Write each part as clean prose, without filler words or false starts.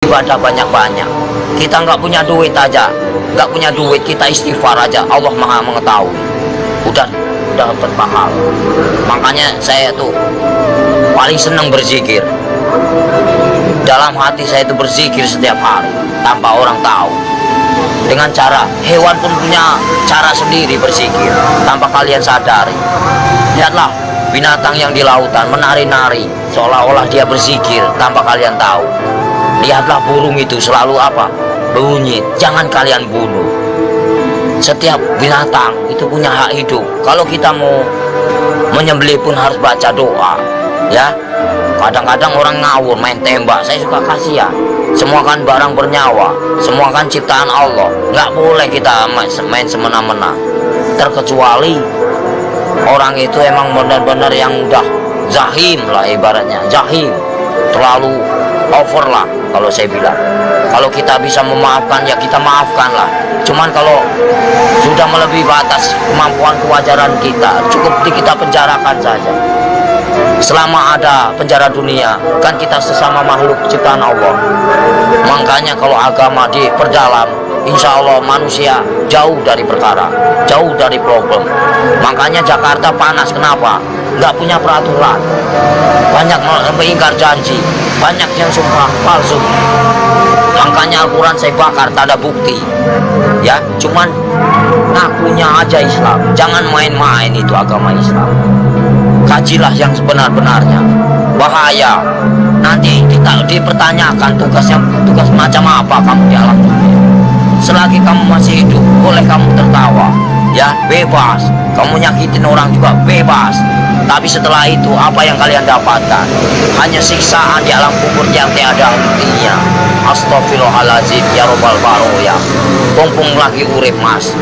ibadah banyak-banyak. Kita nggak punya duit aja, nggak punya duit, kita istighfar aja, Allah Maha mengetahui. Udah dapat pahala. Makanya saya tuh paling senang berzikir. Dalam hati saya itu berzikir setiap hari tanpa orang tahu. Dengan cara, hewan pun punya cara sendiri berzikir tanpa kalian sadari. Lihatlah binatang yang di lautan menari-nari seolah-olah dia berzikir tanpa kalian tahu. Lihatlah burung itu selalu apa? Bunyi, jangan kalian bunuh. Setiap binatang itu punya hak hidup. Kalau kita mau menyembelih pun harus baca doa, ya. Kadang-kadang orang ngawur main tembak, saya suka kasihan. Semua kan barang bernyawa, semua kan ciptaan Allah. Nggak boleh kita main semena-mena. Terkecuali orang itu emang benar-benar yang udah zahim lah, ibaratnya zahim, terlalu over lah kalau saya bilang. Kalau kita bisa memaafkan ya kita maafkan lah. Cuman kalau sudah melebihi batas kemampuan kewajaran kita, cukup kita penjarakan saja. Selama ada penjara dunia, kan kita sesama makhluk ciptaan Allah. Makanya kalau agama diperdalam, insya Allah manusia jauh dari perkara, jauh dari problem. Makanya Jakarta panas, kenapa? Nggak punya peraturan, banyak mengingkar janji, banyak yang sumpah palsu. Makanya Al-Quran saya bakar, tak ada bukti, ya. Cuman ngakunya aja Islam. Jangan main-main itu agama Islam. Kajilah yang sebenar-benarnya. Bahaya. Nanti kita dipertanyakan tugas macam apa kamu di alam dunia. Selagi kamu masih hidup, boleh kamu tertawa, ya, bebas. Kamu nyakitin orang juga bebas. Tapi setelah itu apa yang kalian dapatkan? Hanya siksaan di alam kubur yang tiada hentinya. Astagfirullahaladzim ya robbal baroya. Mumpung lagi urip mas,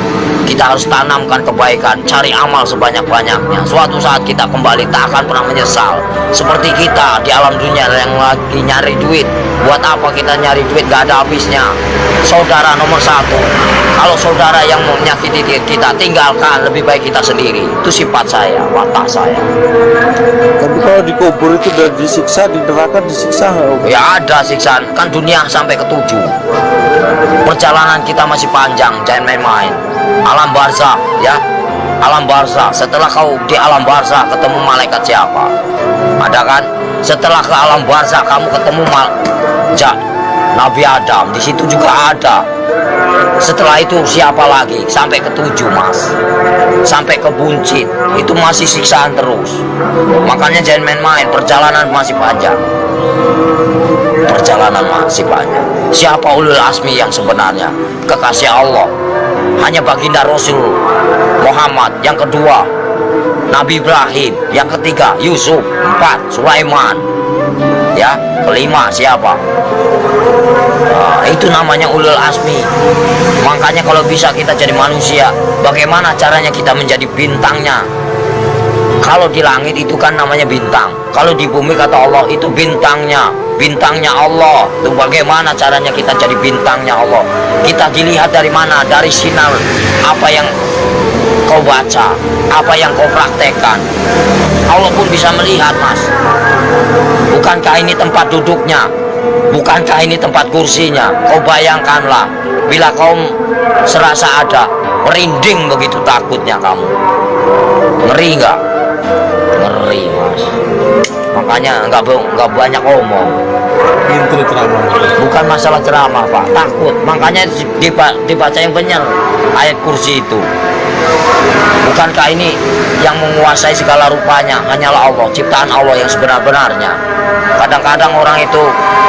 kita harus tanamkan kebaikan, cari amal sebanyak-banyaknya. Suatu saat kita kembali tak akan pernah menyesal. Seperti kita di alam dunia yang lagi nyari duit. Buat apa kita nyari duit, gak ada habisnya. Saudara nomor satu, kalau saudara yang mau menyakiti kita, tinggalkan, lebih baik kita sendiri. Itu sifat saya, watak saya. Tapi kalau dikubur itu udah disiksa, di neraka disiksa nggak? Ya ada siksaan, kan dunia sampai ke-7. Perjalanan kita masih panjang, jangan main-main. Alam barzakh, ya, alam barzakh. Setelah kau di alam barzakh ketemu malaikat siapa? Ada kan? Setelah ke alam barzakh kamu ketemu Nabi Adam, di situ juga ada. Setelah itu siapa lagi? Sampai ke-7 mas, sampai ke buncit, itu masih siksaan terus. Makanya jangan main-main, perjalanan masih panjang. Perjalanan masih panjang. Siapa ulul asmi yang sebenarnya? Kekasih Allah hanya baginda Rasul Muhammad. Yang kedua Nabi Ibrahim. Yang ketiga Yusuf. 4 Sulaiman. Ya, kelima siapa? Itu namanya ulul asmi. Makanya kalau bisa kita jadi manusia, bagaimana caranya kita menjadi bintangnya? Kalau di langit itu kan namanya bintang, kalau di bumi kata Allah itu bintangnya, bintangnya Allah. Itu bagaimana caranya kita jadi bintangnya Allah? Kita dilihat dari mana? Dari sinar apa yang kau baca, apa yang kau praktekkan. Allah pun bisa melihat mas. Bukankah ini tempat duduknya? Bukankah ini tempat kursinya? Kau bayangkanlah, bila kau serasa ada, merinding begitu takutnya kamu. Ngeri nggak? Ngeri mas. Makanya nggak banyak omong. Itu ceramah. Bukan masalah ceramah pak, takut. Makanya dibaca yang benar ayat kursi itu. Bukankah ini yang menguasai segala rupanya hanyalah Allah, ciptaan Allah yang sebenar-benarnya. Kadang-kadang orang itu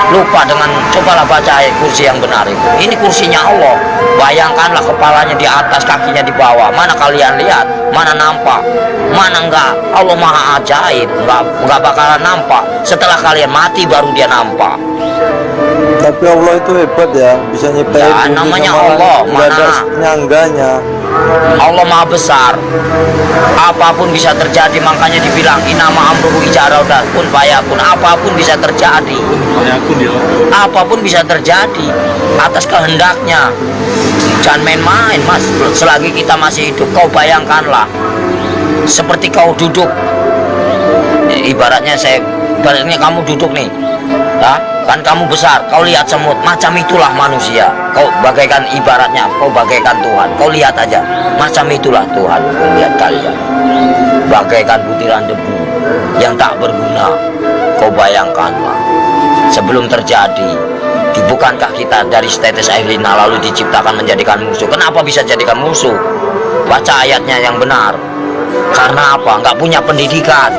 lupa dengan, cobalah baca ayat kursi yang benar itu. Ini kursinya Allah. Bayangkanlah kepalanya di atas, kakinya di bawah. Mana kalian lihat? Mana nampak? Mana enggak? Allah maha ajaib. Enggak bakalan nampak. Setelah kalian mati baru dia nampak. Tapi Allah itu hebat ya, bisa nyiptain Ya, bumi namanya sama Allah, nggak ada mana? nyangganya. Allah maha besar, apapun bisa terjadi. Makanya dibilang inama amruhu ijarodah pun bayakun, apapun bisa terjadi. Apapun bisa terjadi atas kehendaknya. Jangan main-main mas. Selagi kita masih hidup, kau bayangkanlah seperti kau duduk, ibaratnya kamu duduk nih ya, Kan kamu besar, kau lihat semut, macam itulah manusia. Kau bagaikan ibaratnya, kau bagaikan Tuhan. Kau lihat aja, macam itulah Tuhan. Lihat kalian, bagaikan butiran debu yang tak berguna. Kau bayangkanlah, sebelum terjadi, bukankah kita dari tetes air lina lalu diciptakan menjadikan musuh? Kenapa bisa jadikan musuh? Baca ayatnya yang benar. Karena apa? Nggak punya pendidikan,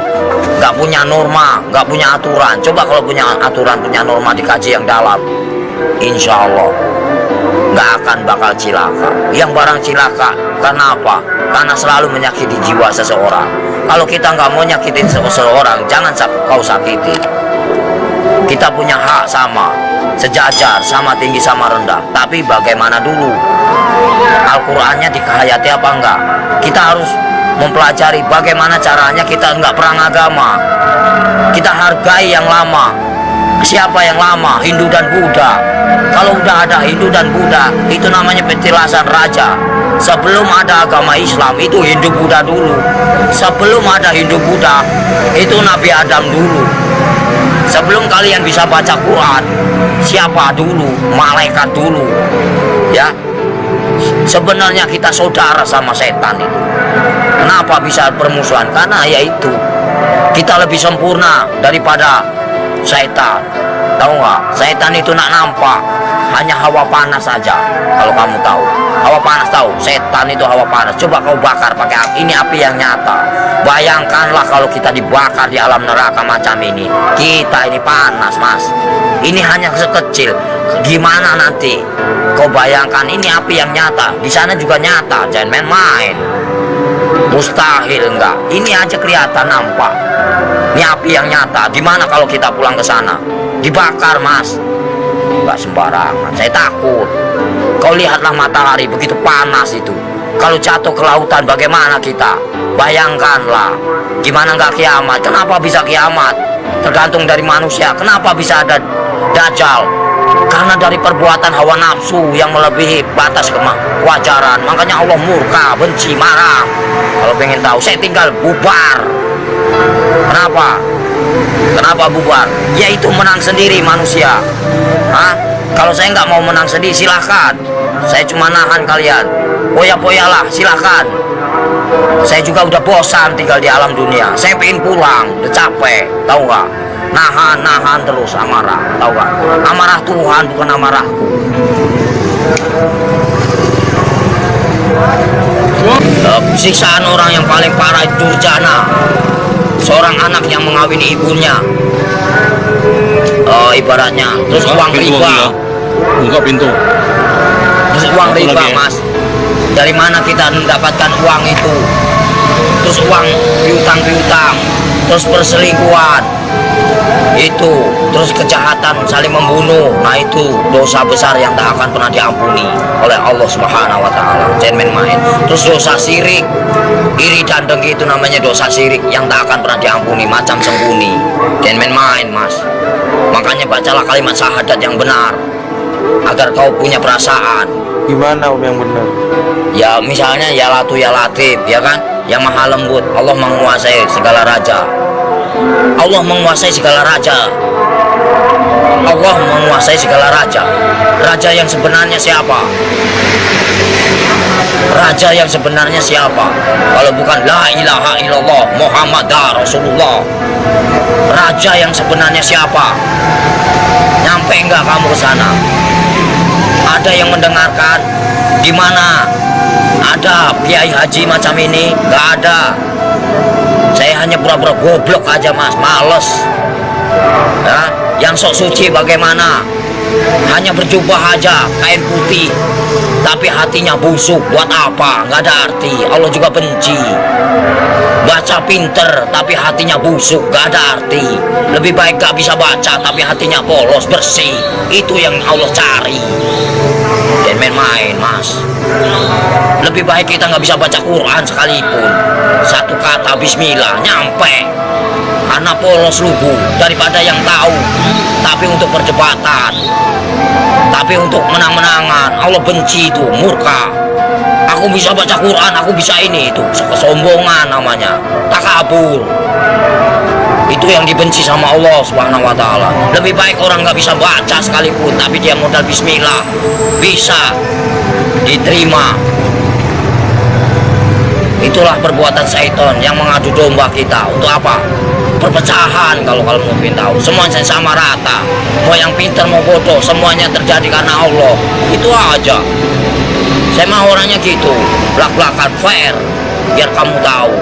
nggak punya norma, nggak punya aturan. Coba kalau punya aturan, punya norma, dikaji yang dalam, insya Allah nggak akan bakal cilaka. Yang barang cilaka karena apa? Karena selalu menyakiti jiwa seseorang. Kalau kita nggak mau nyakitin seseorang, jangan kau sakiti. Kita punya hak sama, sejajar, sama tinggi, sama rendah. Tapi bagaimana dulu? Al-Qur'annya dikayati apa enggak? Kita harus mempelajari bagaimana caranya kita enggak perang agama. Kita hargai yang lama. Siapa yang lama? Hindu dan Buddha. Kalau udah ada Hindu dan Buddha, itu namanya petilasan raja. Sebelum ada agama Islam, itu Hindu Buddha dulu. Sebelum ada Hindu Buddha, itu Nabi Adam dulu. Sebelum kalian bisa baca Quran, siapa dulu? Malaikat dulu. Ya. Sebenarnya kita saudara sama setan itu. Kenapa bisa bermusuhan? Karena yaitu kita lebih sempurna daripada setan. Tahu nggak? Setan itu nak nampak, hanya hawa panas saja. Kalau kamu tahu, hawa panas tahu. Setan itu hawa panas. Coba kau bakar pakai api. Ini api yang nyata. Bayangkanlah kalau kita dibakar di alam neraka macam ini. Kita ini panas, mas. Ini hanya sekecil. Gimana nanti? Kau bayangkan ini api yang nyata. Di sana juga nyata. Jangan main-main. Mustahil enggak. Ini aja kelihatan nampak. Ini api yang nyata. Gimana kalau kita pulang ke sana? Dibakar, mas. Enggak sembarangan. Saya takut. Kau lihatlah matahari begitu panas itu. Kalau jatuh ke lautan bagaimana kita? Bayangkanlah. Gimana enggak kiamat? Kenapa bisa kiamat? Tergantung dari manusia. Kenapa bisa ada Dajjal? Karena dari perbuatan hawa nafsu yang melebihi batas kewajaran. Makanya Allah murka, benci, marah. Kalau pengen tahu, saya tinggal bubar. Kenapa? Kenapa bubar? Yaitu menang sendiri manusia. Hah? Kalau saya nggak mau menang sendiri, silahkan. Saya cuma nahan kalian. Poya-poyalah, silahkan. Saya juga udah bosan tinggal di alam dunia. Saya pengen pulang, udah capek. Tahu nggak? Nahan terus amarah. Tahu nggak? Amarah Tuhan bukan amarahku. Siksaan orang yang paling parah itu durjana. Seorang anak yang mengawini ibunya. Ibaratnya. Terus uang riba. Buka pintu. Terus uang riba, mas. Dari mana kita mendapatkan uang itu? Terus uang piutang, terus perselingkuhan, itu, terus kejahatan, saling membunuh. Nah itu dosa besar yang tak akan pernah diampuni oleh Allah Subhanahu Wa Taala. Jangan main-main. Terus dosa syirik, iri dan dengki itu namanya dosa syirik yang tak akan pernah diampuni, macam sembunyi. Jangan main-main, mas. Makanya bacalah kalimat syahadat yang benar agar kau punya perasaan. Gimana om yang benar? Ya misalnya ya Latu ya Latif, ya kan? Yang maha lembut. Allah menguasai segala raja. Allah menguasai segala raja. Allah menguasai segala raja. Raja yang sebenarnya siapa? Raja yang sebenarnya siapa? Kalau bukan la ilaha illallah Muhammad Rasulullah. Raja yang sebenarnya siapa? Nyampe enggak kamu ke sana? Ada yang mendengarkan? Di mana ada kiai haji macam ini? Enggak ada. Saya hanya pura-pura goblok aja, mas, males. Ya, yang sok suci bagaimana? Hanya berjubah aja, kain putih, tapi hatinya busuk. Buat apa? Nggak ada arti. Allah juga benci. Baca pinter, tapi hatinya busuk, nggak ada arti. Lebih baik gak bisa baca, tapi hatinya polos, bersih. Itu yang Allah cari. Dan main-main, mas. Lebih baik kita nggak bisa baca Quran sekalipun. Satu kata Bismillah nyampe. Karena polos lugu daripada yang tahu, tapi untuk perdebatan, tapi untuk menang-menangan. Allah benci itu, murka. Aku bisa baca Quran, aku bisa ini, itu kesombongan namanya, takabur. Itu yang dibenci sama Allah Subhanahu wa Ta'ala. Lebih baik orang nggak bisa baca sekalipun, tapi dia modal bismillah bisa diterima. Itulah perbuatan syaitan yang mengadu domba kita. Untuk apa? Perpecahan. Kalau mau tahu, semuanya sama rata. Mau yang pintar mau bodoh, semuanya terjadi karena Allah. Itu aja. Saya mah orangnya gitu, belak-belakan fair, biar kamu tahu.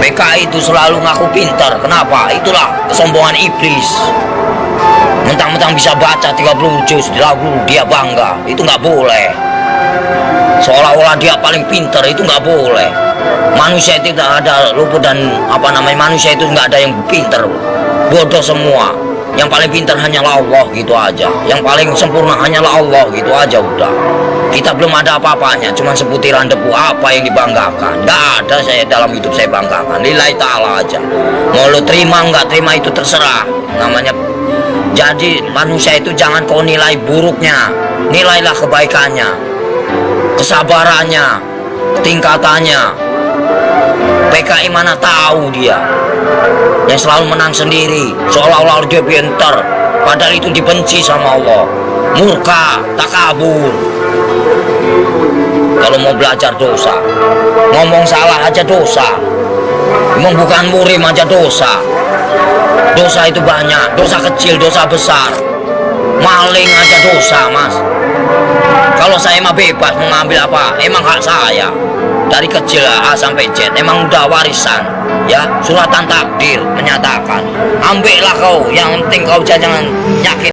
PKI itu selalu ngaku pintar. Kenapa? Itulah kesombongan iblis. Mentang-mentang bisa baca 30 juz di lagu, dia bangga. Itu nggak boleh. Seolah-olah dia paling pintar, itu nggak boleh. Manusia itu tidak ada luput dan manusia itu nggak ada yang pintar. Bodoh semua. Yang paling pintar hanyalah Allah, gitu aja. Yang paling sempurna hanyalah Allah, gitu aja udah. Kita belum ada apa-apanya, cuma seputiran debu. Apa yang dibanggakan? Nggak ada saya dalam hidup saya banggakan. Lillahi ta'ala aja. Mau lo terima nggak terima itu terserah. Namanya. Jadi manusia itu jangan kau nilai buruknya, nilailah kebaikannya, kesabarannya, tingkatannya. PKI mana tahu dia yang selalu menang sendiri, seolah-olah dia pintar, padahal itu dibenci sama Allah. Murka, takabur. Kalau mau belajar dosa, ngomong salah aja dosa, emang bukan murim aja dosa. Dosa itu banyak, dosa kecil, dosa besar. Maling aja dosa, mas. Kalau saya mah bebas mengambil apa, emang hak saya. Dari kecil A sampai Z, emang udah warisan. Ya, suratan takdir menyatakan. Ambillah kau, yang penting kau jangan nyakit.